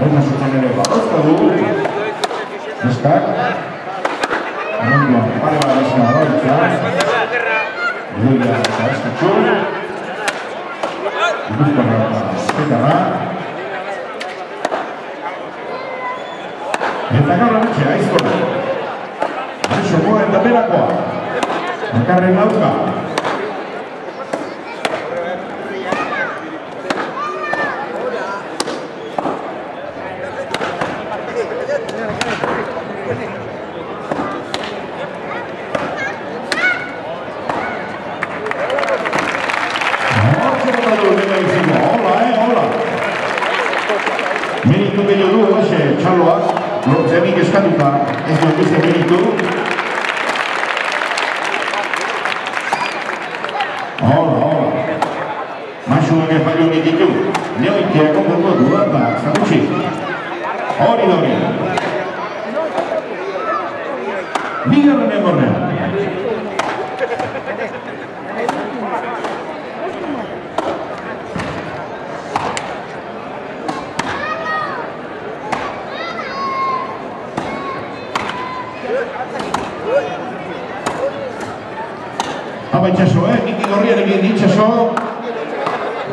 Baina zutzen ere batozta du. Neskak. Amonduan, pare bat eskara baitza. Edoia eta eskatxu. Gipuzkoa eta eta gaur ametxe, aizkola. Aixokoa eta berakoa. Bakarren lauka. Meritu gehiago du, hoxe, txaloak, lortzenik eskatuta, ez dut beste meritu. Hola. Maixuak efalio ditu, neoiteako kontu dudan da, zakutsi. Hori. Bigarren egorrean. Apa itxaso, Miki Gorriarekin itxaso.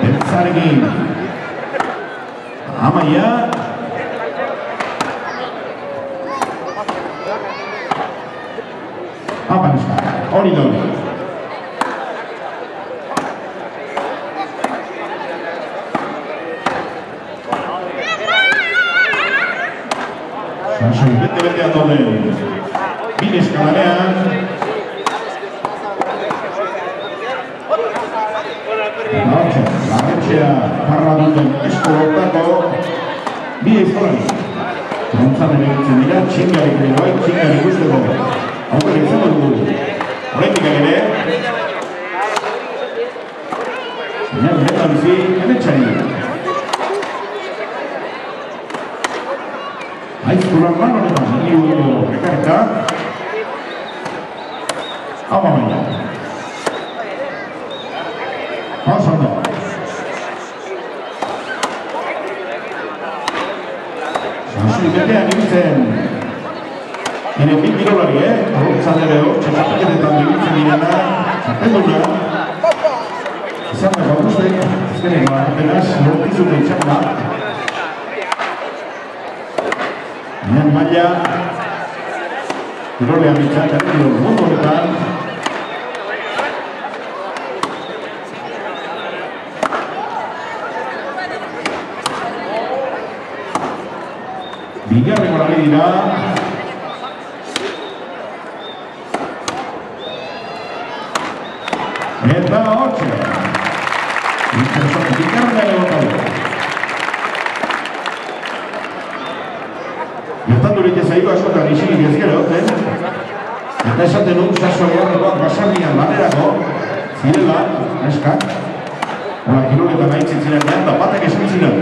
Beltzarekin. Amaia. Apa neska, hori dori. Sansoi bete-betean doden. Bineska lanean. Larretxea parra duten eskolotako bi eskolari. Gontzaren egitzen dira, txingarik ere bai, txingarik usteko. Aukera izango dugu. Horretik ere. Baina eta bizi, emetxari. Aizkuran man honetan, niri dugu ekarreta. Hau baina. Ondo. Sansui betean ibiltzen. Ene bi kirolari, Hortzan ere hor, txapelketetan ibiltzen direna, txapelduna. Izan da gauztek, ezkeneko apenaz, lortizute itxakla. Enen maila, kirolean bitxak, mundu honetan. Bigarren horari dira. Eta hortxe. Bigarren ere botau. Gertaturik ez aigo askotan isilik ez gero, eta esaten dut saso egarrekoak basarnian lanerako, zirela, eskak, hola kiroletan haitzen ziren da batek esan ziren.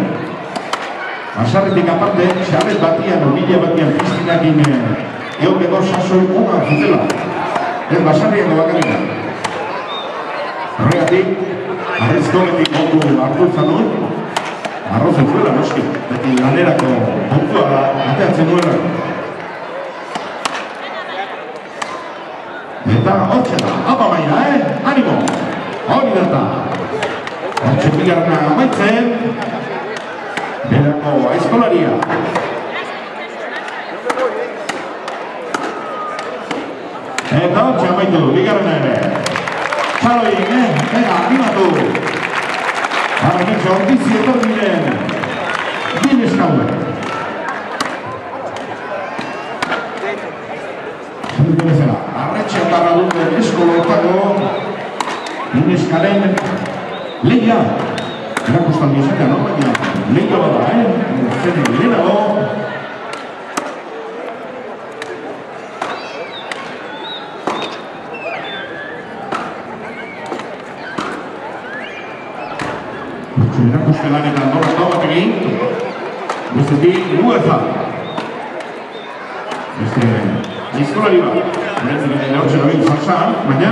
Basarretik aparte, xabez batian, onila batian piztinakin eukeko sasoi una zutela. Ez basarriako bakarina. Horregatik, arrezko betik ondu hartu zanun, arrozen zuela noski, beti lanerako ontua ateatzen duela. Eta hortxe da, apa baina, animo! Hori data! Hortxe bigarna amaitzen, berako aizkolaria. Eta hortxe amaitu du, bigarrena ere. Txaloin, venga, animatu. Arramitxo, ordizi etorriren. Bines gaue. Arretxe otarra duten eskolotako Ineskaren lehia. Erakustan dizaka, no? Baina lehia bada, Zene lehenago. Erakusten lanetan nola bat egin. Bestetik, UEFA. Beste, aizkolari bat. Beretzen hortzen abin zarzan, baina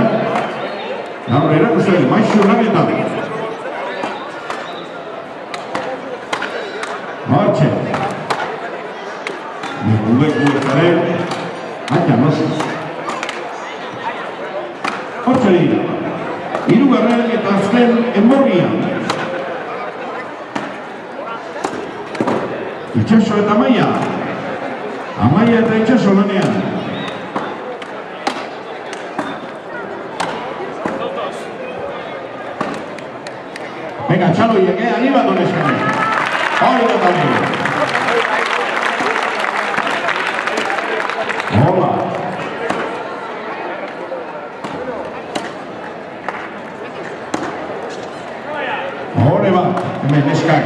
gaur erakusten maixu lanetan. Hortxe. Guetaren, aina nosu. Hortxe dira, hirugarren eta azken enborria. Itxaso eta Amaia. Amaia eta Itxaso lanean. Venga, txaloiek, animatu neskane. Hori da talde. Hola. Hore bat, hemen neskak.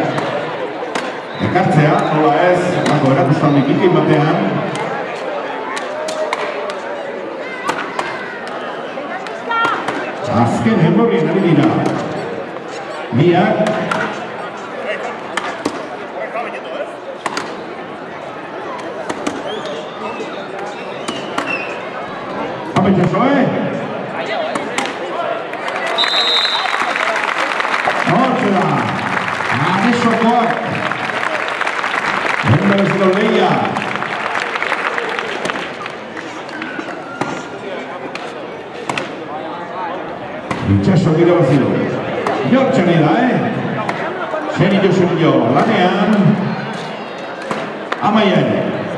Ekartzea, nola ez, bako erakustan dikikin batean. Azken enborrien ari dira. Biak. Apetxoso, Hortxe da. Adesokoak. Berezko lehia. Itxaso gira bazilo. Jortxani da, Zenio lanean. Amaia ere.